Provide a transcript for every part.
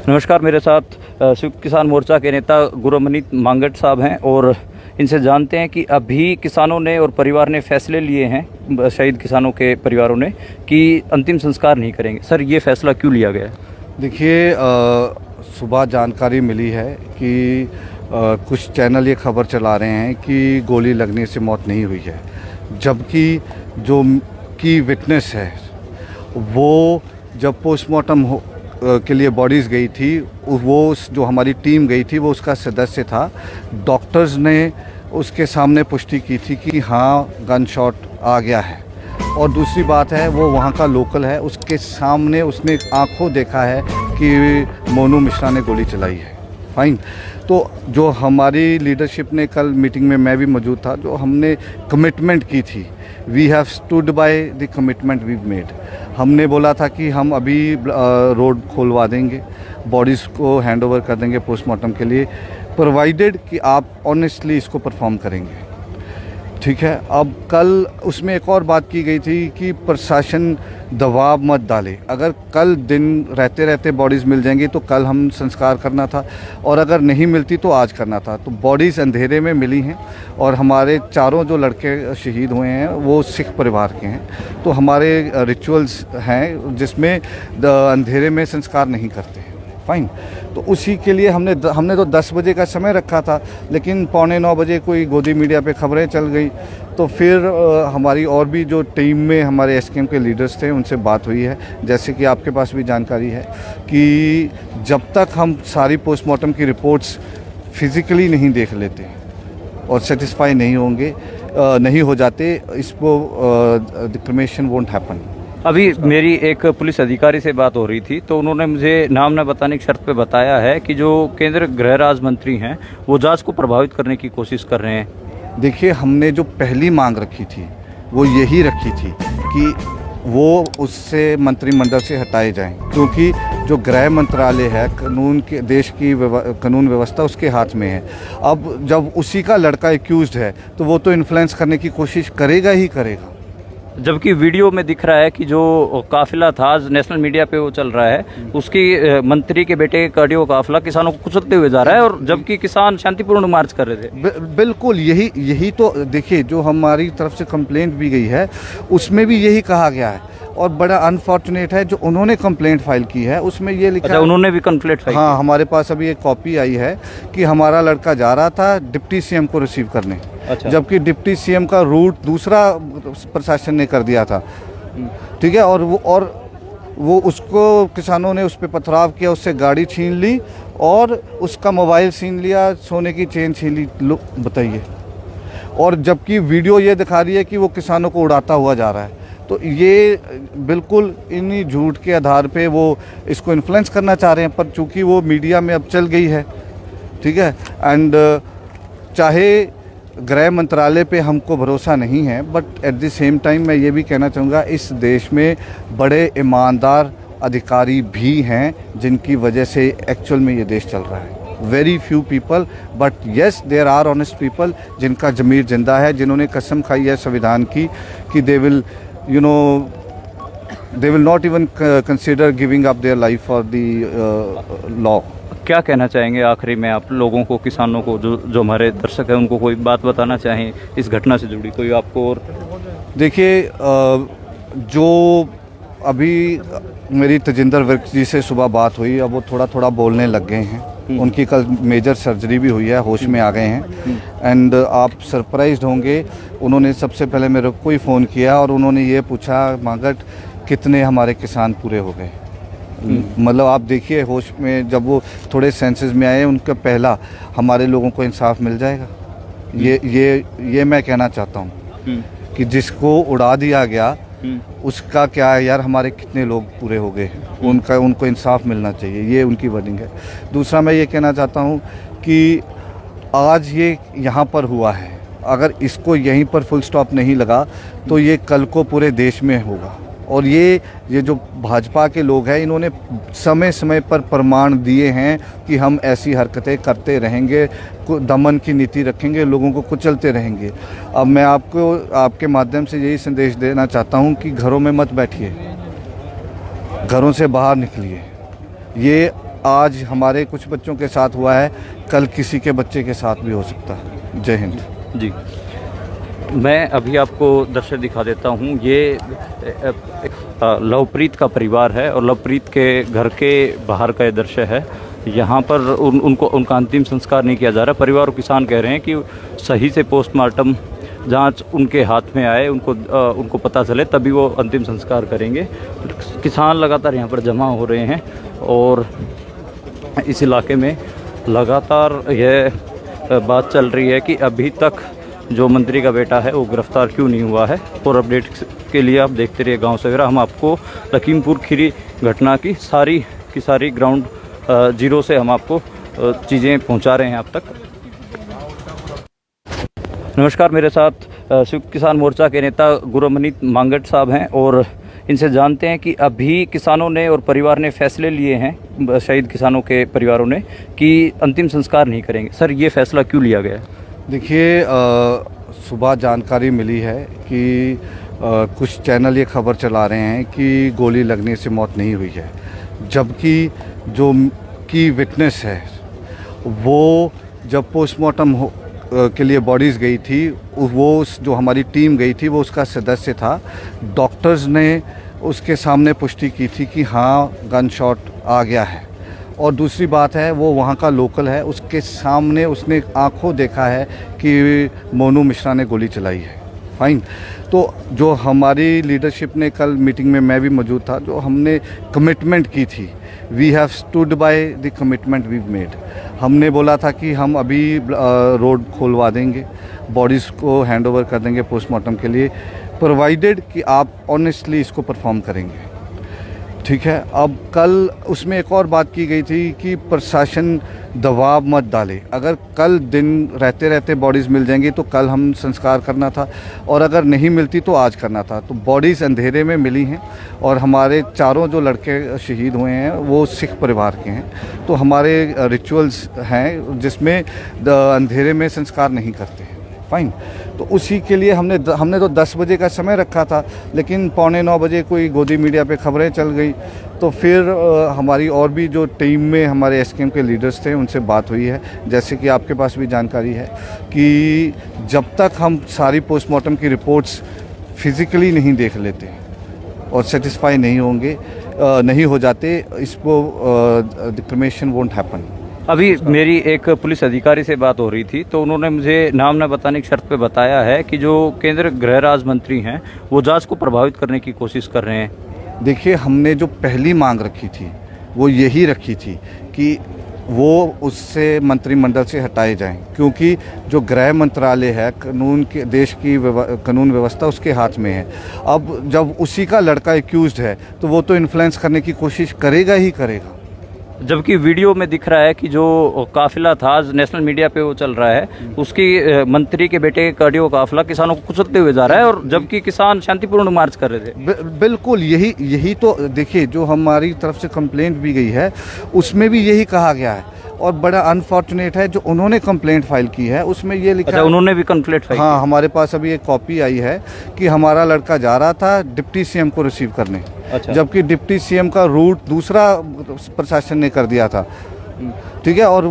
नमस्कार, मेरे साथ संयुक्त किसान मोर्चा के नेता गुरमीत मांगट साहब हैं और इनसे जानते हैं कि अभी किसानों ने और परिवार ने फैसले लिए हैं, शहीद किसानों के परिवारों ने, कि अंतिम संस्कार नहीं करेंगे। सर, ये फैसला क्यों लिया गया है? देखिए, सुबह जानकारी मिली है कि कुछ चैनल ये खबर चला रहे हैं कि गोली लगने से मौत नहीं हुई है, जबकि जो की विटनेस है वो जब पोस्टमार्टम के लिए बॉडीज़ गई थी, वो जो हमारी टीम गई थी वो उसका सदस्य था। डॉक्टर्स ने उसके सामने पुष्टि की थी कि हाँ, गन शॉट आ गया है। और दूसरी बात है, वो वहाँ का लोकल है, उसके सामने उसने आंखों देखा है कि मोनू मिश्रा ने गोली चलाई है। फाइन। तो जो हमारी लीडरशिप ने कल मीटिंग में, मैं भी मौजूद था, जो हमने कमिटमेंट की थी, we have stood by the commitment we made. हमने बोला था कि हम अभी रोड खोलवा देंगे, बॉडीज़ को हैंड ओवर कर देंगे पोस्टमार्टम के लिए, प्रोवाइडेड कि आप ऑनेस्टली इसको परफॉर्म करेंगे। ठीक है। अब कल उसमें एक और बात की गई थी कि प्रशासन दबाव मत डाले। अगर कल दिन रहते रहते बॉडीज़ मिल जाएंगी तो कल हम संस्कार करना था, और अगर नहीं मिलती तो आज करना था। तो बॉडीज़ अंधेरे में मिली हैं, और हमारे चारों जो लड़के शहीद हुए हैं वो सिख परिवार के हैं। तो हमारे रिचुअल्स हैं जिसमें अंधेरे में संस्कार नहीं करते हैं। फाइन। तो उसी के लिए हमने तो 10 बजे का समय रखा था, लेकिन 8:45 बजे कोई गोदी मीडिया पे खबरें चल गई। तो फिर हमारी और भी जो टीम में हमारे एसकेएम के लीडर्स थे उनसे बात हुई है, जैसे कि आपके पास भी जानकारी है कि जब तक हम सारी पोस्टमार्टम की रिपोर्ट्स फिज़िकली नहीं देख लेते और सेटिस्फाई नहीं हो जाते, इसको द क्रिमेशन वोंट हैपन। अभी मेरी एक पुलिस अधिकारी से बात हो रही थी, तो उन्होंने मुझे नाम न बताने की शर्त पे बताया है कि जो केंद्र गृह राज्य मंत्री हैं वो जांच को प्रभावित करने की कोशिश कर रहे हैं। देखिए, हमने जो पहली मांग रखी थी वो यही रखी थी कि वो उससे मंत्रिमंडल से हटाए जाएं, क्योंकि जो गृह मंत्रालय है, कानून के देश की कानून व्यवस्था उसके हाथ में है। अब जब उसी का लड़का एक्यूज्ड है तो वो तो इन्फ्लुएंस करने की कोशिश करेगा ही करेगा। जबकि वीडियो में दिख रहा है कि जो काफिला था, नेशनल मीडिया पे वो चल रहा है, उसकी मंत्री के बेटे का ऑडियो काफिला किसानों को कुचलते हुए जा रहा है, और जबकि किसान शांतिपूर्ण मार्च कर रहे थे। बिल्कुल यही तो देखिए, जो हमारी तरफ से कंप्लेंट भी गई है उसमें भी यही कहा गया है। और बड़ा अनफॉर्चुनेट है, जो उन्होंने कंप्लेंट फाइल की है उसमें ये लिखा है। उन्होंने भी कंप्लेंट फाइल? हाँ, हमारे पास अभी एक कॉपी आई है कि हमारा लड़का जा रहा था डिप्टी सीएम को रिसीव करने। अच्छा। जबकि डिप्टी सीएम का रूट दूसरा प्रशासन ने कर दिया था। ठीक है। और वो उसको किसानों ने उस पर पथराव किया, उससे गाड़ी छीन ली और उसका मोबाइल छीन लिया, सोने की चेन छीन ली। लो बताइए। और जबकि वीडियो ये दिखा रही है कि वो किसानों को उड़ाता हुआ जा रहा है। तो ये बिल्कुल इन्हीं झूठ के आधार पे वो इसको इन्फ्लुएंस करना चाह रहे हैं, पर चूंकि वो मीडिया में अब चल गई है, ठीक है। एंड चाहे गृह मंत्रालय पे हमको भरोसा नहीं है, but at the same time मैं ये भी कहना चाहूँगा, इस देश में बड़े ईमानदार अधिकारी भी हैं जिनकी वजह से एक्चुअल में ये देश चल रहा है। Very few people, but yes there are honest people जिनका ज़मीर जिंदा है, जिन्होंने कसम खाई है संविधान की कि they will not even consider giving up their life for the law. क्या कहना चाहेंगे आखिरी में आप लोगों को, किसानों को, जो हमारे दर्शक हैं उनको कोई बात बताना चाहें इस घटना से जुड़ी कोई आपको? और देखिए, जो अभी मेरी तजिंदर विर्क जी से सुबह बात हुई, अब वो थोड़ा बोलने लग गए हैं। उनकी कल मेजर सर्जरी भी हुई है, होश में आ गए हैं। एंड आप सरप्राइज्ड होंगे, उन्होंने सबसे पहले मेरे को ही फ़ोन किया और उन्होंने ये पूछा, मांगट कितने हमारे किसान पूरे हो गए। मतलब आप देखिए, होश में जब वो थोड़े सेंसेस में आए, उनका पहला हमारे लोगों को इंसाफ मिल जाएगा। ये मैं कहना चाहता हूँ कि जिसको उड़ा दिया गया उसका क्या है यार, हमारे कितने लोग पूरे हो गए, उनको इंसाफ मिलना चाहिए, ये उनकी वर्डिंग है। दूसरा मैं ये कहना चाहता हूँ कि आज ये यहाँ पर हुआ है, अगर इसको यहीं पर फुल स्टॉप नहीं लगा तो ये कल को पूरे देश में होगा। और ये जो भाजपा के लोग हैं, इन्होंने समय समय पर प्रमाण दिए हैं कि हम ऐसी हरकतें करते रहेंगे, दमन की नीति रखेंगे, लोगों को कुचलते रहेंगे। अब मैं आपको आपके माध्यम से यही संदेश देना चाहता हूं कि घरों में मत बैठिए, घरों से बाहर निकलिए। ये आज हमारे कुछ बच्चों के साथ हुआ है, कल किसी के बच्चे के साथ भी हो सकता है। जय हिंद जी। मैं अभी आपको दृश्य दिखा देता हूँ। ये लवप्रीत का परिवार है और लवप्रीत के घर के बाहर का ये दृश्य है। यहाँ पर उनका अंतिम संस्कार नहीं किया जा रहा। परिवार और किसान कह रहे हैं कि सही से पोस्टमार्टम जांच उनके हाथ में आए, उनको पता चले तभी वो अंतिम संस्कार करेंगे। किसान लगातार यहाँ पर जमा हो रहे हैं और इस इलाके में लगातार यह बात चल रही है कि अभी तक जो मंत्री का बेटा है वो गिरफ्तार क्यों नहीं हुआ है। और अपडेट के लिए आप देखते रहिए गांव सवेरा। हम आपको लखीमपुर खीरी घटना की सारी ग्राउंड जीरो से हम आपको चीज़ें पहुंचा रहे हैं आप तक। नमस्कार, मेरे साथ संयुक्त किसान मोर्चा के नेता गुरमनीत मांगट साहब हैं और इनसे जानते हैं कि अभी किसानों ने और परिवार ने फैसले लिए हैं, शहीद किसानों के परिवारों ने, कि अंतिम संस्कार नहीं करेंगे। सर, ये फैसला क्यों लिया गया है? देखिए, सुबह जानकारी मिली है कि कुछ चैनल ये खबर चला रहे हैं कि गोली लगने से मौत नहीं हुई है, जबकि जो की विटनेस है वो जब पोस्टमार्टम के लिए बॉडीज़ गई थी, वो जो हमारी टीम गई थी वो उसका सदस्य था। डॉक्टर्स ने उसके सामने पुष्टि की थी कि हाँ, गन शॉट आ गया है। और दूसरी बात है, वो वहाँ का लोकल है, उसके सामने उसने आंखों देखा है कि मोनू मिश्रा ने गोली चलाई है। फाइन। तो जो हमारी लीडरशिप ने, कल मीटिंग में मैं भी मौजूद था, जो हमने कमिटमेंट की थी, we have stood by the commitment we made. हमने बोला था कि हम अभी रोड खोलवा देंगे, बॉडीज़ को हैंड ओवर कर देंगे पोस्टमार्टम के लिए, प्रोवाइडेड कि आप ऑनेस्टली इसको परफॉर्म करेंगे। ठीक है। अब कल उसमें एक और बात की गई थी कि प्रशासन दबाव मत डाले। अगर कल दिन रहते रहते बॉडीज़ मिल जाएंगी तो कल हम संस्कार करना था, और अगर नहीं मिलती तो आज करना था। तो बॉडीज़ अंधेरे में मिली हैं और हमारे चारों जो लड़के शहीद हुए हैं वो सिख परिवार के हैं। तो हमारे रिचुअल्स हैं जिसमें अंधेरे में संस्कार नहीं करते हैं। फाइन। तो उसी के लिए हमने तो 10 बजे का समय रखा था, लेकिन 8:45 बजे कोई गोदी मीडिया पे खबरें चल गई। तो फिर हमारी और भी जो टीम में हमारे एसकेएम के लीडर्स थे उनसे बात हुई है, जैसे कि आपके पास भी जानकारी है कि जब तक हम सारी पोस्टमार्टम की रिपोर्ट्स फिज़िकली नहीं देख लेते और सेटिस्फाई नहीं हो जाते, इसको क्रिमेशन वोंट हैपन। अभी मेरी एक पुलिस अधिकारी से बात हो रही थी तो उन्होंने मुझे नाम न बताने की शर्त पे बताया है कि जो केंद्र गृह राज्य मंत्री हैं वो जांच को प्रभावित करने की कोशिश कर रहे हैं। देखिए, हमने जो पहली मांग रखी थी वो यही रखी थी कि वो उससे मंत्रिमंडल से हटाए जाएं, क्योंकि जो गृह मंत्रालय है, कानून के देश की कानून व्यवस्था उसके हाथ में है। अब जब उसी का लड़का एक्यूज्ड है तो वो तो इन्फ्लुएंस करने की कोशिश करेगा ही करेगा। जबकि वीडियो में दिख रहा है कि जो काफिला था, आज नेशनल मीडिया पे वो चल रहा है, उसकी मंत्री के बेटे का ऑडियो काफिला किसानों को कुचलते हुए जा रहा है, और जबकि किसान शांतिपूर्ण मार्च कर रहे थे। बिल्कुल यही तो देखिए, जो हमारी तरफ से कंप्लेंट भी गई है उसमें भी यही कहा गया है। और बड़ा अनफॉर्चुनेट है, जो उन्होंने कंप्लेंट फाइल की है उसमें ये लिखा। अच्छा, उन्होंने भी कंप्लेंट फाइल? हाँ, हमारे पास अभी एक कॉपी आई है कि हमारा लड़का जा रहा था डिप्टी सीएम को रिसीव करने। अच्छा। जबकि डिप्टी सीएम का रूट दूसरा प्रशासन ने कर दिया था। ठीक है। और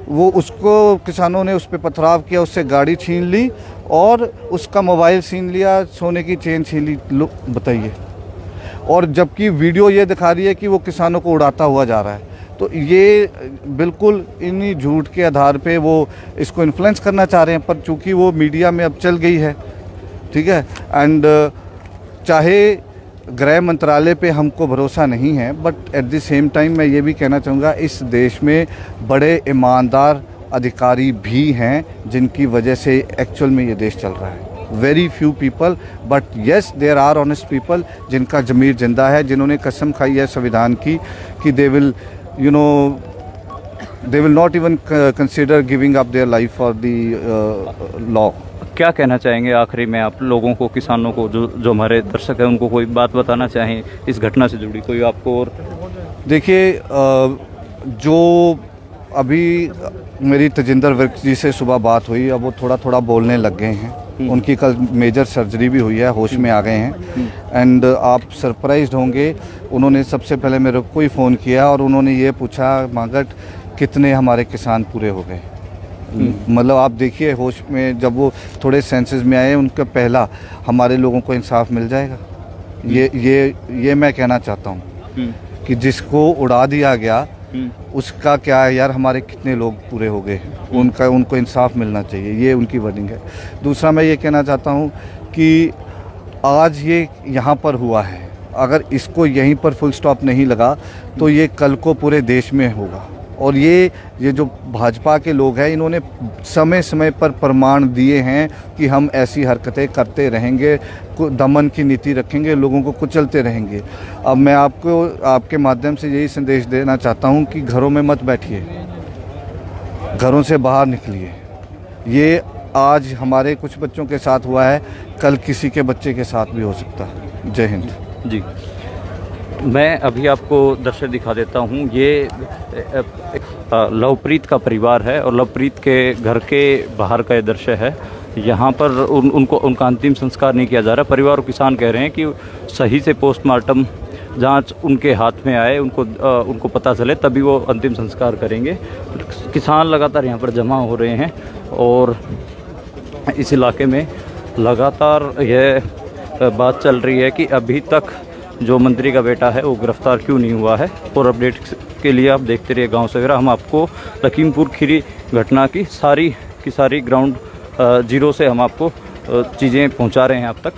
वो उसको किसानों ने उस पर पथराव किया, उससे गाड़ी छीन ली और उसका मोबाइल छीन लिया, सोने की चेन छीन ली। लो बताइए। और जबकि वीडियो ये दिखा रही है कि वो किसानों को उड़ाता हुआ जा रहा है। तो ये बिल्कुल इन्हीं झूठ के आधार पे वो इसको इन्फ्लुएंस करना चाह रहे हैं, पर चूंकि वो मीडिया में अब चल गई है, ठीक है। एंड चाहे गृह मंत्रालय पे हमको भरोसा नहीं है, but at the same time मैं ये भी कहना चाहूँगा, इस देश में बड़े ईमानदार अधिकारी भी हैं जिनकी वजह से एक्चुअल में ये देश चल रहा है। Very few people, but yes there are honest people जिनका ज़मीर जिंदा है, जिन्होंने कसम खाई है संविधान की कि they will not even consider giving up their life for the law. क्या कहना चाहेंगे आखिरी में आप लोगों को, किसानों को, जो हमारे दर्शक हैं उनको कोई बात बताना चाहें इस घटना से जुड़ी कोई आपको? और देखिए, जो अभी मेरी तजिंदर विर्क जी से सुबह बात हुई, अब वो थोड़ा थोड़ा बोलने लग गए हैं। उनकी कल मेजर सर्जरी भी हुई है, होश में आ गए हैं। एंड आप सरप्राइज्ड होंगे, उन्होंने सबसे पहले मेरे को ही फ़ोन किया और उन्होंने ये पूछा, मांगट कितने हमारे किसान पूरे हो गए। मतलब आप देखिए, होश में जब वो थोड़े सेंसेस में आए, उनका पहला हमारे लोगों को इंसाफ मिल जाएगा। ये मैं कहना चाहता हूँ कि जिसको उड़ा दिया गया उसका क्या है यार, हमारे कितने लोग पूरे हो गए, उनको इंसाफ मिलना चाहिए, ये उनकी वर्डिंग है। दूसरा मैं ये कहना चाहता हूँ कि आज ये यहाँ पर हुआ है, अगर इसको यहीं पर फुल स्टॉप नहीं लगा तो ये कल को पूरे देश में होगा। और ये जो भाजपा के लोग हैं, इन्होंने समय समय पर प्रमाण दिए हैं कि हम ऐसी हरकतें करते रहेंगे, दमन की नीति रखेंगे, लोगों को कुचलते रहेंगे। अब मैं आपको आपके माध्यम से यही संदेश देना चाहता हूं कि घरों में मत बैठिए, घरों से बाहर निकलिए। ये आज हमारे कुछ बच्चों के साथ हुआ है, कल किसी के बच्चे के साथ भी हो सकता है। जय हिंद जी। मैं अभी आपको दृश्य दिखा देता हूँ। ये लवप्रीत का परिवार है और लवप्रीत के घर के बाहर का ये दृश्य है। यहाँ पर उनका अंतिम संस्कार नहीं किया जा रहा। परिवार और किसान कह रहे हैं कि सही से पोस्टमार्टम जांच उनके हाथ में आए, उनको पता चले, तभी वो अंतिम संस्कार करेंगे। किसान लगातार यहाँ पर जमा हो रहे हैं और इस इलाके में लगातार यह बात चल रही है कि अभी तक जो मंत्री का बेटा है वो गिरफ्तार क्यों नहीं हुआ है। और अपडेट के लिए आप देखते रहिए गांव सवेरा। हम आपको लखीमपुर खीरी घटना की सारी ग्राउंड जीरो से हम आपको चीज़ें पहुंचा रहे हैं आप तक।